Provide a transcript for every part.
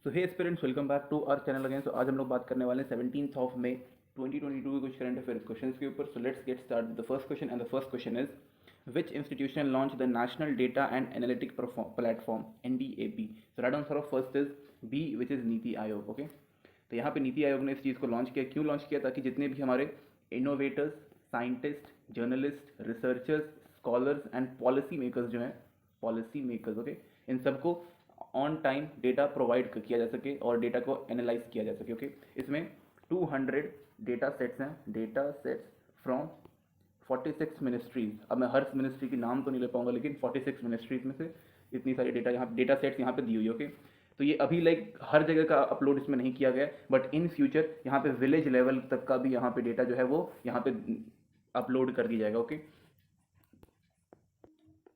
So hey aspirants, welcome back to our channel again. So आज हम लोग बात करने वाले हैं 17th ऑफ मई 2022 के कुछ करंट अफेयर क्वेश्चंस के ऊपर। So let's get start the first question and the first question is which institution launch the national data and analytic platform NDAP। So right answer of first is B which is Niti Aayog. Okay, तो यहाँ पे नीति आयोग ने इस चीज़ को launch किया। क्यों launch किया? ताकि जितने भी हमारे innovators, scientist, journalist, researchers, scholars and policy makers जो हैं, पॉलिसी मेकर्स, ओके, इन सबको ऑन टाइम डेटा प्रोवाइड किया जा सके और डेटा को एनालाइज किया जा सके। ओके, इसमें 200 डेटा सेट्स हैं, डेटा सेट्स फ्रॉम 46 मिनिस्ट्रीज। अब मैं हर मिनिस्ट्री की नाम तो नहीं ले पाऊंगा, लेकिन 46 मिनिस्ट्रीज में से इतनी सारी डेटा सेट्स यहाँ पे दी हुई है। ओके, तो ये अभी लाइक हर जगह का अपलोड इसमें नहीं किया गया, बट इन फ्यूचर यहाँ पे विलेज लेवल तक का भी यहाँ पे डेटा जो है वो यहाँ पे अपलोड कर दिया जाएगा। ओके,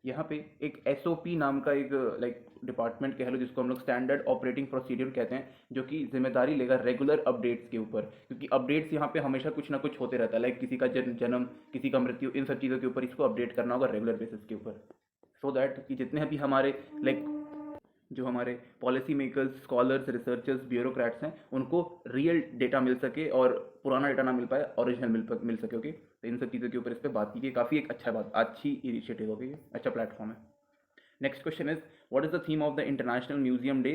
यहाँ पे एक SOP नाम का एक लाइक डिपार्टमेंट कह लो, जिसको हम लोग स्टैंडर्ड ऑपरेटिंग प्रोसीड्यूर कहते हैं, जो कि जिम्मेदारी लेगा रेगुलर अपडेट्स के ऊपर। क्योंकि अपडेट्स यहाँ पे हमेशा कुछ ना कुछ होते रहता है, लाइक किसी का जन्म, किसी का मृत्यु, इन सब चीज़ों के ऊपर इसको अपडेट करना होगा रेगुलर बेसिस के ऊपर। सो दैट कि जितने भी हमारे लाइक जो हमारे policy makers, scholars, researchers, bureaucrats हैं, उनको रियल डेटा मिल सके और पुराना डेटा ना मिल पाए, ओरिजिनल मिल सके। ओके, तो इन सब चीज़ों के ऊपर इस पर बात की गई। काफ़ी एक अच्छी इनिशिएटिव होगी, अच्छा प्लेटफॉर्म है। Next question is what is the theme of the international museum day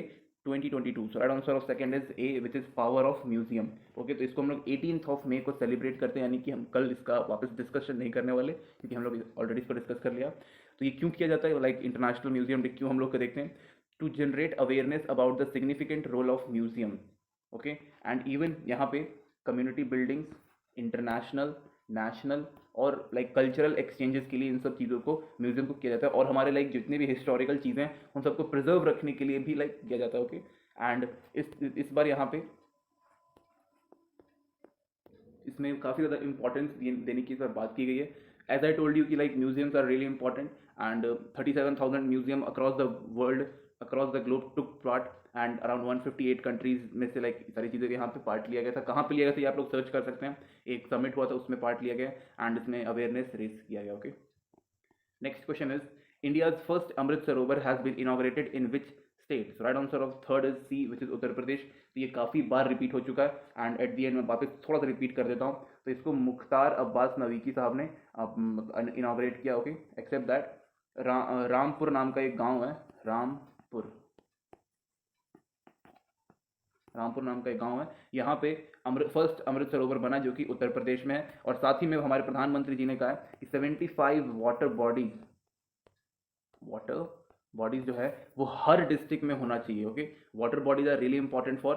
2022। So right answer of second is a which is power of museum. Okay, तो इसको हम लोग 18th ऑफ मई को सेलिब्रेट करते हैं, यानी कि हम कल इसका वापस डिस्कशन नहीं करने वाले, क्योंकि हम लोग ऑलरेडी इसको डिस्कस कर लिया। तो ये क्यों किया जाता है, लाइक इंटरनेशनल म्यूजियम डे क्यों हम लोग को देखते हैं? To generate awareness about the significant role of museum. Okay, and even यहाँ पे कम्युनिटी बिल्डिंग्स, इंटरनेशनल, नेशनल और लाइक कल्चरल एक्सचेंजेस के लिए इन सब चीज़ों को म्यूजियम को किया जाता है। और हमारे लाइक जितने भी हिस्टोरिकल चीज़ें हैं उन सबको प्रिजर्व रखने के लिए भी लाइक किया जाता है। ओके, एंड इस बार यहाँ पे इसमें काफ़ी ज़्यादा इंपॉर्टेंस देने की इस बार बात की गई है। एज आई टोल्ड यू कि like museums are really important and 37,000 museum across the world, across the globe took part and around 158 countries में से लाइक सारी चीज़ों के यहाँ पे पार्ट लिया गया था। कहाँ पे लिया गया था ये आप लोग सर्च कर सकते हैं। एक समिट हुआ था, उसमें पार्ट लिया गया एंड इसमें अवेयरनेस रेस किया गया। Okay, next question is India's first Amrit Sarovar has been inaugurated in which state. Right answer of third is C which is Uttar Pradesh. तो ये काफ़ी बार रिपीट हो चुका है एंड एट दी एंड मैं वापस थोड़ा सा रिपीट कर देता हूँ। तो इसको मुख्तार अब्बास नवीकी साहब ने इनॉग्रेट किया। ओके, एक्सेप्ट दैट रामपुर नाम का एक गांव है, रामपुर नाम का एक गांव है, यहाँ पे फर्स्ट अमृत सरोवर बना, जो कि उत्तर प्रदेश में है। और साथ ही में हमारे प्रधानमंत्री जी ने कहा है कि 75 वाटर बॉडीज जो है वो हर डिस्ट्रिक्ट में होना चाहिए। Okay, water bodies are really important for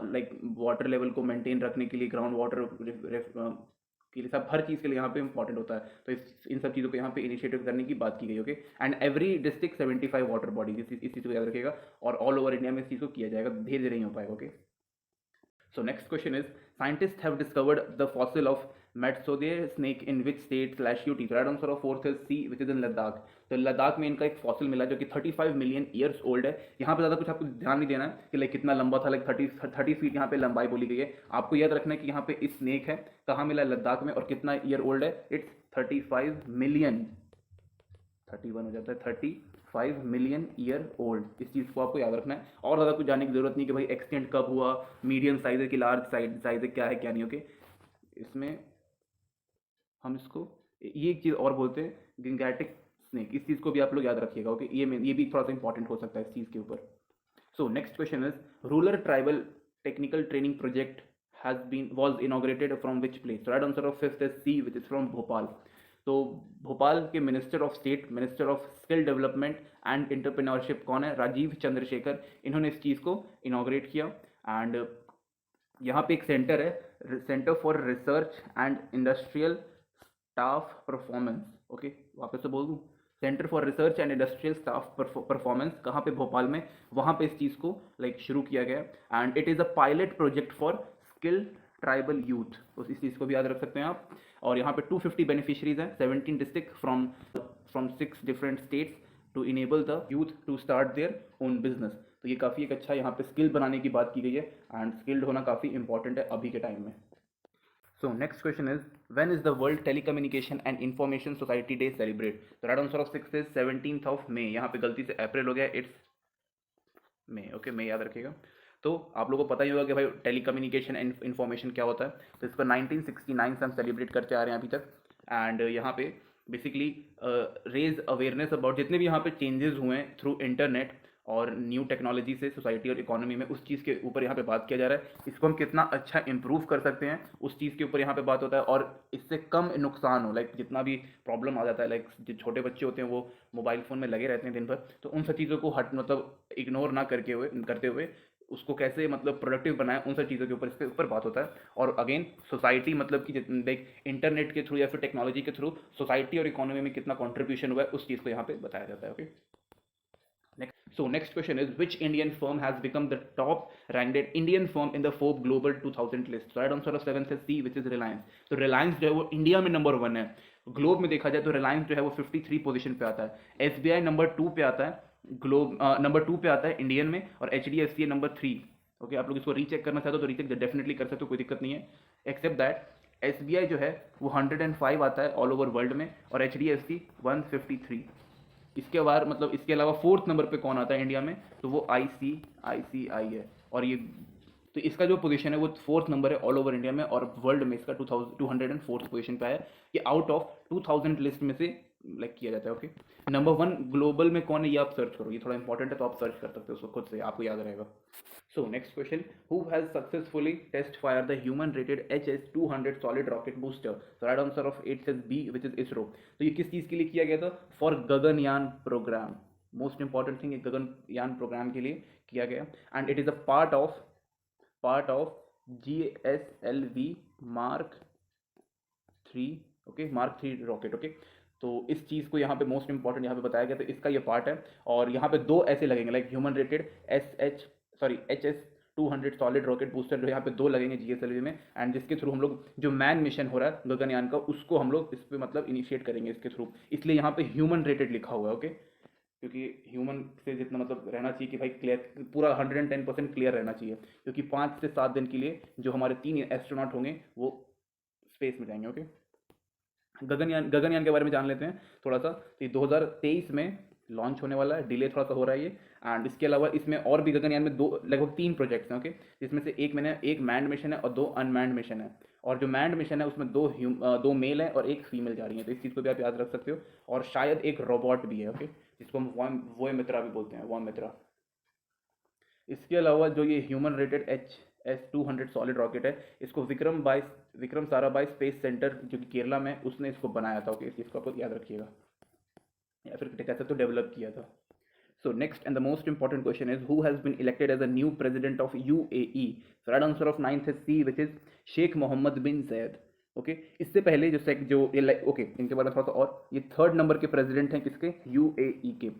like water level को मेंटेन रखने के लिए, ग्राउंड वाटर के लिए, सब हर चीज़ के लिए यहाँ पे इंपॉर्टेंट होता है। तो इन सब चीज़ों पे यहाँ पे इनिशिएटिव करने की बात की गई। Okay, and every district 75 water bodies, इस चीज़ को याद रखिएगा। और ऑल ओवर इंडिया में इस चीज़ को किया जाएगा, धीरे धीरे नहीं हो पाएगा। Okay, so next question is scientists have discovered the fossil of Metsodeer snake in which state/UT। So right answer of fourth is C which is in Ladakh। तो लद्दाख में इनका एक फॉसिल मिला जो कि 35 मिलियन ईयर्स ओल्ड है। यहाँ पे ज़्यादा कुछ आपको ध्यान नहीं देना है कि लाइक कितना लंबा था, लाइक 30 फीट यहाँ पे लंबाई बोली गई है। आपको याद रखना है कि यहाँ पे इस स्नेक है, कहाँ मिला? लद्दाख में। और कितना ईयर ओल्ड है? इट्स 35 मिलियन, 31 हो जाता है, 35 मिलियन ईयर ओल्ड। इस चीज़ को आपको याद रखना है, और ज़्यादा कुछ जानने की जरूरत नहीं कि भाई एक्सटेंट कब हुआ, मीडियम साइज है कि लार्ज साइज है, क्या है क्या नहीं। ओके, इसमें हम इसको ये एक चीज़ और बोलते हैं, गिंगैटिक स्नेक। इस चीज़ को भी आप लोग याद रखिएगा। ओके, ये भी थोड़ा सा इंपॉर्टेंट हो सकता है इस चीज़ के ऊपर। सो next question is rural tribal technical training project was inaugurated from which place? So right answer of fifth is C which is from Bhopal. तो भोपाल के minister of state, minister of skill development and entrepreneurship कौन है? राजीव चंद्रशेखर। इन्होंने इस चीज़ को inaugurate किया। And यहाँ पे एक सेंटर है, centre for research and industrial staff performance. Okay, वापस से बोल दूँ, centre for research and industrial staff performance, कहाँ पे? भोपाल में। वहाँ पे इस चीज़ को लाइक शुरू किया गया and it is a pilot project for skill tribal youth. तो इस चीज़ को भी याद रख सकते हैं आप। और यहाँ पे 250 बेनिफिशरीज हैं, 17 district from 6 different states to enable the youth to start their own business. तो ये काफ़ी एक अच्छा यहाँ पे स्किल बनाने की बात की गई है एंड स्किल्ड होना काफ़ी इंपॉर्टेंट है अभी के टाइम में। So next question is when is the world telecommunication and information society day celebrate? तो right answer of six is 17th of May. यहाँ पे गलती से अप्रैल हो गया, इट्स मई। ओके, मई याद रखिएगा। तो आप लोगों को पता ही होगा कि भाई टेलीकम्युनिकेशन एंड इन्फॉर्मेशन क्या होता है। तो इसको 1969 से हम सेलिब्रेट करते आ रहे हैं अभी तक। एंड यहाँ पे बेसिकली रेज अवेयरनेस अबाउट जितने भी यहाँ पे चेंजेस हुए हैं थ्रू इंटरनेट और न्यू टेक्नोलॉजी से सोसाइटी और इकोनॉमी में, उस चीज़ के ऊपर यहाँ पे बात किया जा रहा है। इसको हम कितना अच्छा इंप्रूव कर सकते हैं उस चीज़ के ऊपर यहाँ पे बात होता है, और इससे कम नुकसान हो, लाइक जितना भी प्रॉब्लम आ जाता है, लाइक जो छोटे बच्चे होते हैं वो मोबाइल फ़ोन में लगे रहते हैं दिन भर, तो उन सब चीज़ों को हट मतलब इग्नोर ना करते हुए उसको कैसे मतलब प्रोडक्टिव बनाए, उन सब चीज़ों के ऊपर इसके ऊपर बात होता है। और अगेन सोसाइटी मतलब कि लाइक इंटरनेट के थ्रू या फिर टेक्नोलॉजी के थ्रू सोसाइटी और इकोनॉमी में कितना कंट्रीब्यूशन हुआ है उस चीज़ को यहाँ पे बताया जाता है। Okay, so next question is, which Indian firm has become the top ranked Indian firm in the Forbes Global 2000 list? So right answer of 7 says C, which is Reliance. तो Reliance जो है वो इंडिया में number 1 है। Globe में देखा जाए तो Reliance जो है वो 53 पोजीशन पे आता है। SBI नंबर 2 पे आता है, ग्लोब नंबर 2 पे आता है इंडियन में, और HDFC नंबर 3। ओके, आप लोग इसको रीचेक करना चाहते हो तो रीचेक डेफिनेटली कर सकते हो, कोई दिक्कत नहीं है। एक्सेप्ट दैट SBI जो है वो 105 आता है ऑल ओवर वर्ल्ड में, और HDFC 153। इसके बाद मतलब इसके अलावा 4th नंबर पे कौन आता है इंडिया में, तो वो ICICI है। और ये तो इसका जो पोजीशन है वो 4th नंबर है ऑल ओवर इंडिया में, और वर्ल्ड में इसका 204th पोजीशन पे है। ये आउट ऑफ 2000 लिस्ट में से लाइक किया जाता है। ओके, नंबर 1 ग्लोबल में कौन है ये आप सर्च करो, ये थोड़ा इंपॉर्टेंट है तो आप सर्च कर सकते हो उसको खुद से, आपको याद रहेगा। So next question, who has successfully test fire the human rated HS-200 solid rocket booster? So right answer of 8 says B, which is ISRO। तो ये किस चीज़ के लिए किया गया था? For Gaganyaan program. Most important thing Gaganyaan program के लिए किया गया, and it is a part of GSLV mark 3। Okay, mark 3 rocket. Okay, तो इस चीज़ को यहाँ पे मोस्ट इंपॉर्टेंट यहाँ पे बताया गया, तो इसका ये पार्ट है। और यहाँ पे 2 ऐसे लगेंगे like human rated HS-200 solid rocket booster, जो यहाँ पे 2 लगेंगे GSLV में, एंड जिसके थ्रू हम लोग जो मैन मिशन हो रहा है गगनयान का, उसको हम लोग इस पर मतलब इनिशिएट करेंगे इसके थ्रू, इसलिए यहाँ पे ह्यूमन रेटेड लिखा हुआ है। ओके, क्योंकि ह्यूमन से जितना मतलब रहना चाहिए कि भाई क्लियर पूरा 110% क्लियर रहना चाहिए, क्योंकि 5 से 7 दिन के लिए जो हमारे 3 एस्ट्रोनॉट होंगे वो स्पेस में जाएंगे। ओके, गगनयान के बारे में जान लेते हैं थोड़ा सा। तो ये 2023 में लॉन्च होने वाला है, डिले थोड़ा सा हो रहा है ये। एंड इसके अलावा इसमें और भी गगनयान में लगभग 3 प्रोजेक्ट्स हैं। ओके, जिसमें से एक मैंड मिशन है और 2 अनमैंड मिशन है, और जो मैंड मिशन है उसमें 2 मेल है और 1 फीमेल जा रही है, तो इस चीज़ को भी आप याद रख सकते हो। और शायद एक रोबोट भी है। ओके, जिसको हम वोमित्रा भी बोलते हैं, वोमित्रा। इसके अलावा जो ये human rated HS-200 solid rocket है, इसको विक्रम साराभाई स्पेस सेंटर जो कि केरला में, उसने इसको बनाया था। ओके, इस चीज़ को आप याद रखिएगा, या फिर कैसे तो डेवलप किया था। So next and the most important question is, who has been elected as a new president of UAE? Right answer of 9th is C, which is Sheikh Mohammed bin Zayed. Okay, इससे पहले okay इनके बारे में थोड़ा सा, और ये 3rd number के प्रेसिडेंट हैं किसके? UAE के।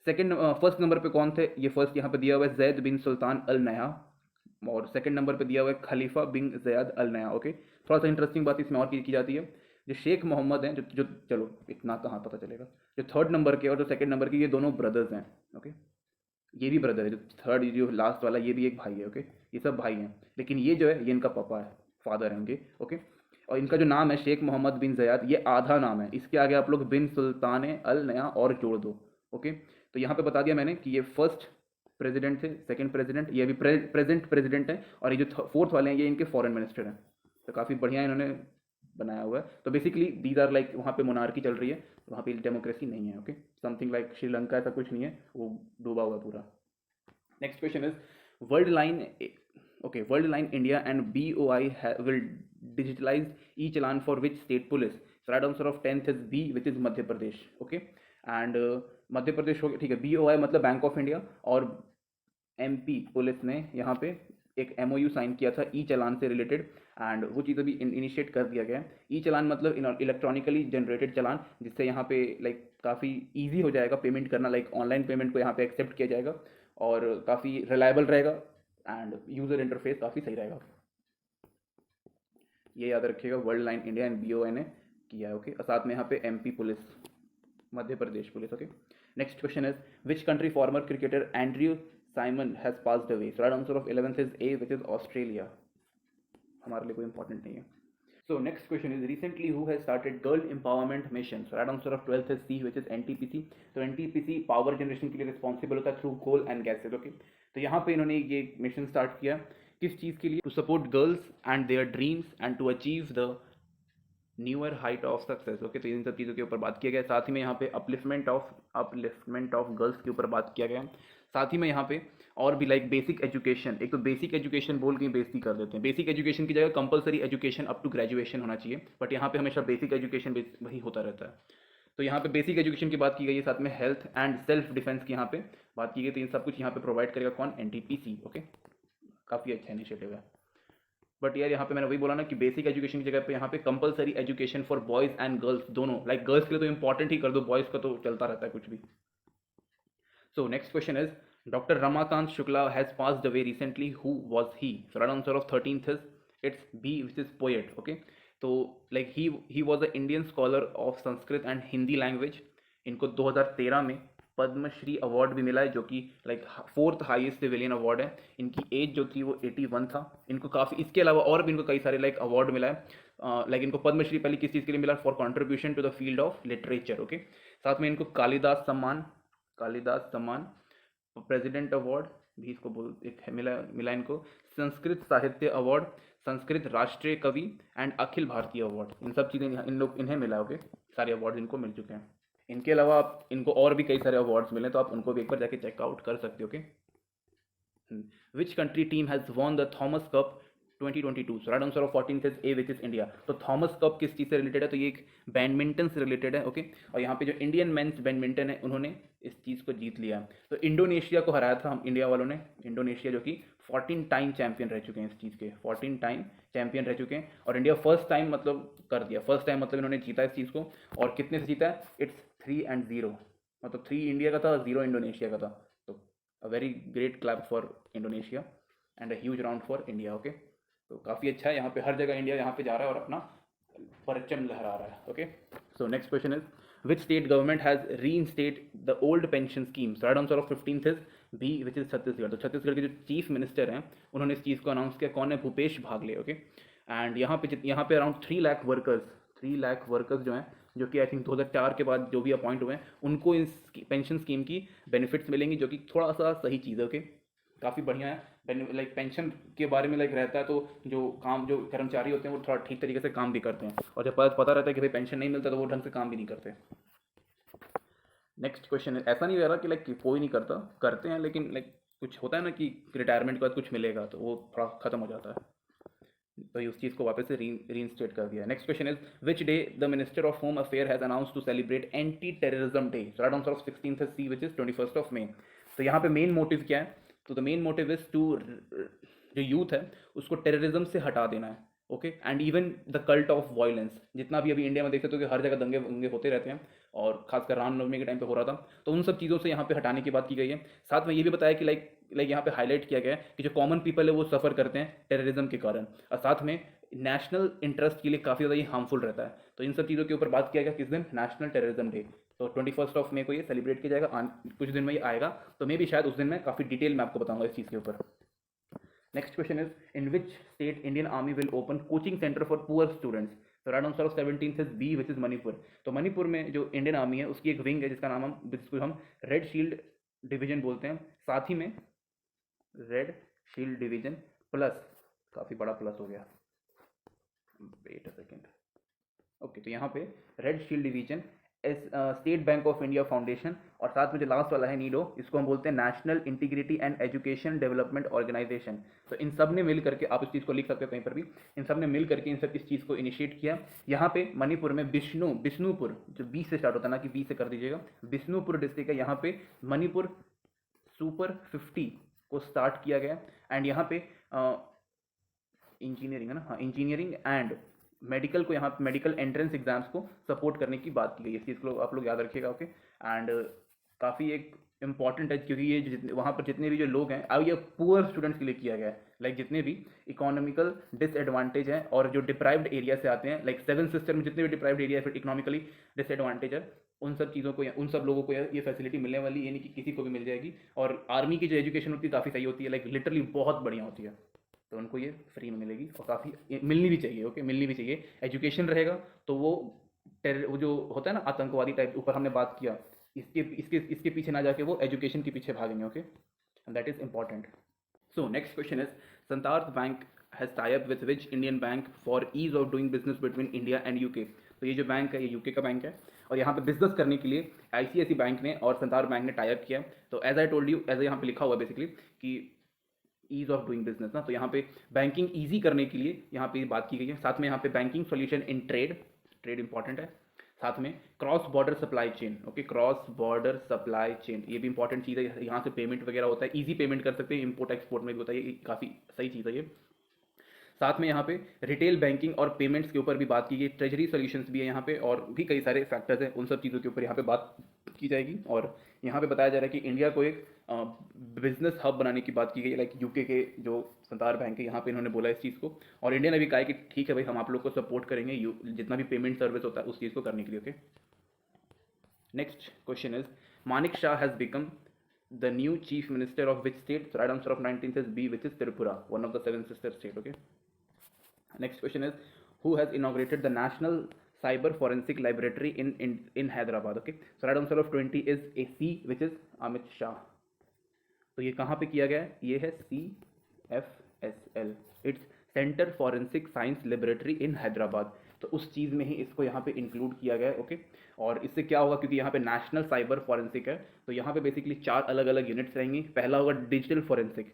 फर्स्ट नंबर पे कौन थे? ये फर्स्ट यहाँ पे दिया हुआ है जैद बिन सुल्तान अल नया, और सेकंड नंबर पे दिया हुआ है खलीफा बिन जैद अल नया। ओके, थोड़ा सा इंटरेस्टिंग बात इसमें और की जाती है, जो शेख मोहम्मद हैं, जो चलो इतना कहाँ पता चलेगा, जो 3rd नंबर के और जो 2nd नंबर के, ये दोनों ब्रदर्स हैं। ओके, ये भी ब्रदर है, जो 3rd जो लास्ट वाला ये भी एक भाई है। ओके, ये सब भाई हैं, लेकिन ये जो है ये इनका पापा है, फादर है इनके। ओके, और इनका जो नाम है शेख मोहम्मद बिन जयाद, ये आधा नाम है, इसके आगे आप लोग बिन सुल्तान अल नया और जोड़ दो। ओके, तो यहाँ पे बता दिया मैंने कि ये फर्स्ट प्रेसिडेंट थे, सेकंड प्रेसिडेंट, ये अभी प्रेजेंट प्रेसिडेंट है, और ये जो 4th वाले हैं ये इनके फॉरेन मिनिस्टर हैं। तो काफ़ी बढ़िया इन्होंने बनाया हुआ है। तो बेसिकली दीज आर लाइक, वहाँ पे मोनार्की चल रही है, वहाँ पे डेमोक्रेसी नहीं है। ओके, समथिंग लाइक श्रीलंका, ऐसा कुछ नहीं है, वो डूबा हुआ है पूरा। Next question is, world line India and BOI will digitalise e challan for which state police? Right answer of 10th is B, which is Madhya Pradesh. Okay, and Madhya Pradesh हो गया, ठीक है। BOI मतलब बैंक ऑफ इंडिया, और MP पुलिस ने यहाँ पे एक MOU साइन किया था ई चलान से रिलेटेड, एंड वो चीज़ अभी इनिशिएट कर दिया गया है। ई चलान मतलब इलेक्ट्रॉनिकली जनरेटेड चलान, जिससे यहाँ पे लाइक काफ़ी ईजी हो जाएगा पेमेंट करना, लाइक ऑनलाइन पेमेंट को यहाँ पे एक्सेप्ट किया जाएगा, और काफ़ी रिलायबल रहेगा, एंड यूज़र इंटरफेस काफ़ी सही रहेगा। ये याद रखिएगा, world line India and BOI ने किया है। ओके, और साथ में यहाँ पे MP police, Madhya Pradesh police. Okay, next question is, which country former cricketer Andrew Symonds has passed away? Right answer of 11th is A, which is Australia. हमारे लिए कोई इंपॉर्टेंट नहीं है। So next question is, recently who has started girl empowerment mission? Right answer of 12th is C, which is NTPC। तो NTPC power generation के लिए responsible होता है through coal and gases. Okay, तो यहाँ पे इन्होंने ये मिशन स्टार्ट किया किस चीज़ के लिए, to support girls and their dreams and to achieve the newer height of success. Okay, तो इन सब चीज़ों के ऊपर बात किया गया। साथ ही में यहाँ पे अपलिफ्टमेंट ऑफ गर्ल्स के ऊपर बात किया गया। साथ ही में यहाँ पे और भी लाइक बेसिक एजुकेशन, एक तो बेसिक एजुकेशन बोल के बेसिक कर देते हैं, बेसिक एजुकेशन की जगह compulsory education up to graduation होना चाहिए, बट यहाँ पे हमेशा बेसिक एजुकेशन वही होता रहता है। तो यहाँ पे बेसिक एजुकेशन की बात की गई है, साथ में हेल्थ एंड सेल्फ डिफेंस की यहाँ पे बात की गई। तो इन सब कुछ यहाँ पे प्रोवाइड करेगा कौन, एनटीपीसी। ओके, काफ़ी अच्छा इनिशिएटिव है। बट यार यहाँ पे मैंने वही बोला ना कि बेसिक एजुकेशन की जगह पे यहाँ पे compulsory education for boys and girls दोनों, लाइक गर्ल्स के लिए तो इंपॉर्टेंट ही कर दो, बॉयज़ का तो चलता रहता है कुछ भी। So next question is doctor Ramakant Shukla has passed away recently, who was he? So right answer of 13th is it's B, which is poet. Okay, तो like he was a Indian scholar of Sanskrit and Hindi language. इनको 2013 में Padmashri award भी मिला है, जो कि like 4th highest civilian award है। इनकी एज जो थी वो 81 था। इनको काफ़ी, इसके अलावा और भी इनको कई सारे लाइक अवार्ड मिला है। लाइक इनको पद्मश्री पहले किस चीज़ के लिए मिला, for contribution to the field of literature. Okay, साथ में इनको कालिदास सम्मान प्रेसिडेंट अवार्ड भी इसको मिला इनको, संस्कृत साहित्य अवार्ड, संस्कृत राष्ट्रीय कवि एंड अखिल भारतीय अवार्ड। इन सब चीज़ें इन्हें मिला है। ओके, सारे अवार्ड इनको मिल चुके हैं। इनके अलावा आप इनको और भी कई सारे अवार्ड्स मिले, तो आप उनको भी एक बार जाके चेकआउट कर सकते हो। Okay, which country team has won the Thomas cup 2022? So right answer of 14th is a, which is India. तो थॉमस कप किस चीज़ से रिलेटेड है, तो ये एक बैडमिंटन से रिलेटेड है। ओके, और यहाँ पे जो इंडियन मेंस बैडमिंटन है उन्होंने इस चीज़ को जीत लिया। तो इंडोनेशिया को हराया था हम इंडिया वालों ने, इंडोनेशिया जो कि 14 टाइम चैंपियन रह चुके हैं इस चीज़ के, 14 टाइम चैंपियन रह चुके हैं। और इंडिया फर्स्ट टाइम मतलब कर दिया, फर्स्ट टाइम मतलब इन्होंने जीता इस चीज़ को। और कितने से जीता है, इट्स 3-0, मतलब 3 इंडिया का था, 0 इंडोनेशिया का था। तो a very great clap for Indonesia and a huge round for India. Okay, तो काफ़ी अच्छा है, यहाँ पे हर जगह इंडिया यहाँ पे जा रहा है और अपना परचम लहरा रहा है। Okay, so next question is which state government has reinstate the old pension scheme? Right answer of 15th is B, which is Chhattisgarh. तो छत्तीसगढ़ के जो चीफ मिनिस्टर हैं उन्होंने इस चीज़ को अनाउंस किया। कौन है, भूपेश भागले। ओके, एंड यहाँ पे अराउंड 3 लाख वर्कर्स जो हैं, जो कि आई थिंक 2004 के बाद जो भी अपॉइंट हुए हैं, उनको इस पेंशन स्कीम की बेनिफिट्स मिलेंगी, जो कि थोड़ा सा सही चीज़ है। ओके, काफ़ी बढ़िया है। लाइक पेंशन के बारे में लाइक रहता है, तो जो कर्मचारी होते हैं वो थोड़ा ठीक तरीके से काम भी करते हैं, और जब पता रहता है कि भाई पेंशन नहीं मिलता तो वो ढंग से काम भी नहीं करते। नेक्स्ट क्वेश्चन है, ऐसा नहीं रह रहा कि लाइक कोई नहीं करता, करते हैं, लेकिन लाइक कुछ होता है ना कि रिटायरमेंट के बाद कुछ मिलेगा तो वो थोड़ा ख़त्म हो जाता है, तो उस चीज़ को वापस से रीइंस्टेट कर दिया। Next question is which day the minister of home affair has announce to celebrate anti terrorism day? Right answer of 16th C, which is 21st ऑफ May। तो यहाँ पे मेन मोटिव क्या है, तो the main motive is to, जो youth है उसको टेररिज्म से हटा देना है। Okay, and even the cult of violence, जितना भी अभी इंडिया में देख सकते हो कि हर जगह दंगे वंगे होते रहते हैं, और खासकर रामनवमी के टाइम पे हो रहा था, तो उन सब चीज़ों से यहाँ पे हटाने की बात की गई है। साथ में ये भी बताया कि लाइक यहाँ पे हाईलाइट किया गया है कि जो कॉमन पीपल है वो सफ़र करते हैं टेररिज्म के कारण, और साथ में नेशनल इंटरेस्ट के लिए काफ़ी ज़्यादा ये हार्मफुल रहता है। तो इन सब चीज़ों के ऊपर बात किया गया किस दिन, नेशनल टेररिज्म डे। तो 21st ऑफ May को ये सेलिब्रेट किया जाएगा, कुछ दिन में ये आएगा, तो मे भी शायद उस दिन में काफ़ी डिटेल में आपको बताऊंगा इस चीज़ के ऊपर। Next question is in which state Indian army will open coaching centre for poor students? तो right answer of 17th is B, which is Manipur. तो मणिपुर में जो इंडियन आर्मी है उसकी एक विंग है जिसको हम रेड शील्ड डिवीजन बोलते हैं। साथ ही में रेड शील्ड डिवीजन प्लस, काफ़ी बड़ा प्लस हो गया, वेट अ सेकेंड। ओके, तो यहाँ पे red shield division, state bank of India foundation, और साथ में जो लास्ट वाला है नीडो, इसको हम बोलते हैं national integrity and education development organisation. तो इन सब ने मिल करके, आप इस चीज़ को लिख सकते हो कहीं पर भी, इन सब ने मिल करके इस चीज़ को इनिशिएट किया। यहाँ पे मणिपुर में बिष्णुपुर, जो बी से स्टार्ट होता है ना कि बी से कर दीजिएगा, बिष्णुपुर डिस्ट्रिक्ट है, यहाँ पे मणिपुर सुपर 50 को स्टार्ट किया गया। एंड यहाँ पे इंजीनियरिंग है ना, हाँ, इंजीनियरिंग एंड मेडिकल को, यहाँ पे मेडिकल एंट्रेंस एग्जाम्स को सपोर्ट करने की बात की गई है। इस चीज़ को आप लोग याद रखिएगा। ओके, एंड काफ़ी एक इंपॉर्टेंट है, क्योंकि ये वहाँ पर जितने भी जो लोग हैं, अब ये पुअर स्टूडेंट्स के लिए किया गया है, लाइक जितने भी इकोनॉमिकल डिसएडवांटेज हैं और जो डिप्राइव्ड एरिया से आते हैं, लाइक 7 सिस्टर में जितने भी डिप्राइव्ड एरिया फिर इकोनॉमिकली डिसएडवांटेज है, उन सब चीज़ों को, उन सब लोगों को ये फैसिलिटी मिलने वाली, यानी कि किसी को भी मिल जाएगी। और आर्मी की जो एजुकेशन होती है काफ़ी सही होती है, लाइक लिटरली बहुत बढ़िया होती है, तो उनको ये फ्री में मिलेगी, और काफ़ी मिलनी भी चाहिए। ओके, मिलनी भी चाहिए। एजुकेशन रहेगा तो वो वो जो होता है ना आतंकवादी टाइप, ऊपर हमने बात किया, इसके पीछे ना जाके वो एजुकेशन के पीछे भागेंगे। Okay, and that is important. So next question is, Santath Bank has tie up with which Indian bank for ease of doing business between India and UK? तो ये जो बैंक है ये यूके का बैंक है और यहाँ पे बिजनेस करने के लिए आईसीआईसी बैंक ने और संतार बैंक ने टाई अप किया। तो as I told you, as यहाँ पे लिखा हुआ है बेसिकली कि ईज ऑफ डूइंग बिजनेस ना, तो यहाँ पे बैंकिंग ईजी करने के लिए यहाँ पे बात की गई है। साथ में यहाँ पे banking solution in trade, trade important है। साथ में cross border supply chain, okay, cross border supply chain ये भी इंपॉर्टेंट चीज़ है। यहाँ से पेमेंट वगैरह होता है, ईजी पेमेंट कर सकते हैं, इंपोर्ट एक्सपोर्ट में भी होता है, ये काफ़ी सही चीज़ है ये। साथ में यहाँ पे रिटेल बैंकिंग और पेमेंट्स के ऊपर भी बात की गई, ट्रेजरी सॉल्यूशंस भी है यहाँ पे, और भी कई सारे फैक्टर्स हैं, उन सब चीज़ों के ऊपर यहाँ पे बात की जाएगी। और यहाँ पे बताया जा रहा है कि इंडिया को एक बिजनेस हब बनाने की बात की गई, लाइक यूके के जो संतार बैंक है यहाँ पे इन्होंने बोला इस चीज़ को, और इंडिया ने भी कहा है कि ठीक है भाई, हम आप लोग को सपोर्ट करेंगे जितना भी पेमेंट सर्विस होता है उस चीज़ को करने के लिए। Okay, next question is, Manik Shah has become the new chief minister of which state? So right answer of 19 says B, which is Tripura, one of the seven sister state. Okay, next question is, who has inaugurated the national cyber forensic laboratory in Hyderabad? Okay, so right answer of 20 is a C, which is Amit Shah. तो ये कहाँ पे किया गया है? ये है CFSL, it's centre forensic science laboratory in Hyderabad. तो उस चीज़ में ही इसको यहाँ पे इंक्लूड किया गया है। ओके, और इससे क्या होगा, क्योंकि यहाँ पे नेशनल साइबर फॉरेंसिक है, तो यहाँ पे बेसिकली 4 अलग अलग यूनिट्स रहेंगी। पहला होगा डिजिटल फॉरेंसिक,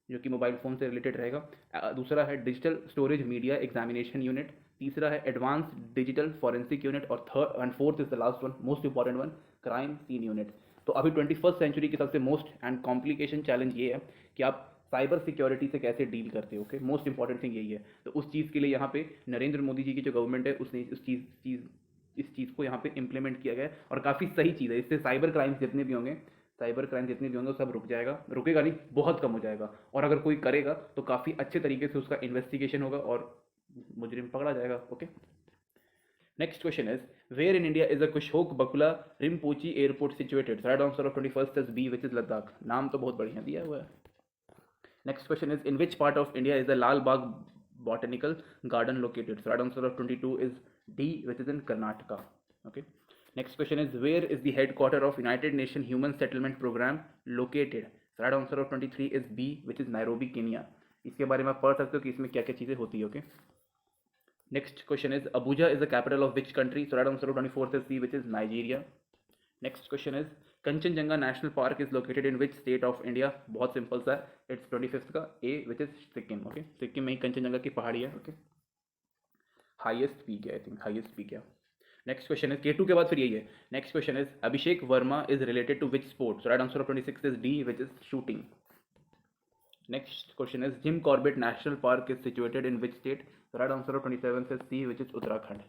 जो कि मोबाइल फ़ोन से रिलेटेड रहेगा। दूसरा है digital storage media examination unit. तीसरा है एडवांस डिजिटल फॉरेंसिक यूनिट, और third and fourth is the last one, most important one, crime scene unit. तो अभी 21st सेंचुरी की सबसे मोस्ट एंड कॉम्प्लिकेशन चैलेंज ये है कि आप साइबर सिक्योरिटी से कैसे डील करते हो। ओके, मोस्ट इंपॉर्टेंट थिंग यही है। तो उस चीज़ के लिए यहाँ पे नरेंद्र मोदी जी की जो गवर्नमेंट है उसने इस चीज़ को यहाँ पे इम्प्लीमेंट किया गया है, और काफ़ी सही चीज़ है। इससे साइबर क्राइम्स जितने भी होंगे वो सब रुक जाएगा, रुकेगा नहीं, बहुत कम हो जाएगा, और अगर कोई करेगा तो काफ़ी अच्छे तरीके से उसका इन्वेस्टिगेशन होगा और मुजरिम पकड़ा जाएगा। Okay, next question is, where in India is a Kushok Bakula Rimpochee airport situated? Right answer of 21st is B, which is Ladakh. नाम तो बहुत बढ़िया दिया हुआ है। Next question is, in which part of India is the Lal Bagh botanical garden located? So right answer of 22 is D, which is in Karnataka. Okay, next question is, where is the headquarter of United Nations Human Settlement Program located? So right answer of 23 is B, which is Nairobi, Kenya. इसके बारे में आप पढ़ सकते हो कि इसमें क्या क्या चीज़ें होती है। Okay, next question is, Abuja is the capital of which country? So right answer of 24 is C, which is Nigeria. Next question is, Kanchenjunga national park is located in which state of India? बहुत simple सा, it's 25th का A, which is Sikkim. Okay, Sikkim में ही कंचनजंगा की पहाड़ी है। Okay, highest peak है, I think highest peak है। Next question is, K2 के बाद फिर यही है। Next question is, Abhishek Verma is related to which sport? So right answer of 26 is D, which is shooting. Next question is, Jim Corbett national park is situated in which state? Right answer of 27 is C, which is Uttarakhand.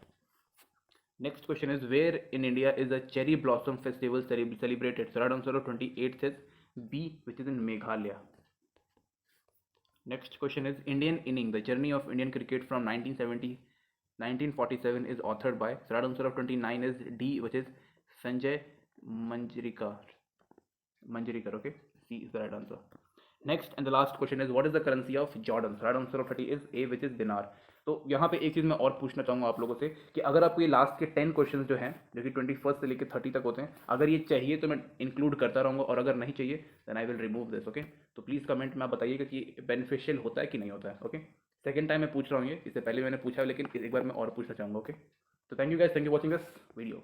Next question is, where in India is a cherry blossom festival celebrated? So right answer of 28 is B, which is in Meghalaya. Next question is, Indian inning, the journey of Indian cricket from 1947 is authored by? So right answer of 29 is D, which is Sanjay Manjrekar. Okay, C is the right answer. Next and the last question is, what is the currency of Jordan? So right answer of 30 is A, which is dinar. तो यहाँ पे एक चीज़ मैं और पूछना चाहूँगा आप लोगों से कि अगर आपको ये लास्ट के 10 क्वेश्चन जो हैं, जो कि 21st से लेकर 30 तक होते हैं, अगर ये चाहिए तो मैं इंक्लूड करता रहूँगा, और अगर नहीं चाहिए then I will remove this. Okay, तो प्लीज़ कमेंट में आप बताइएगा कि बेनिफिशियल होता है कि नहीं होता है। ओके, सेकंड टाइम मैं पूछ रहा हूँ ये, इससे पहले मैंने पूछा लेकिन एक बार मैं और पूछना चाहूँगा। ओके, तो thank you guys, thank you watching this video.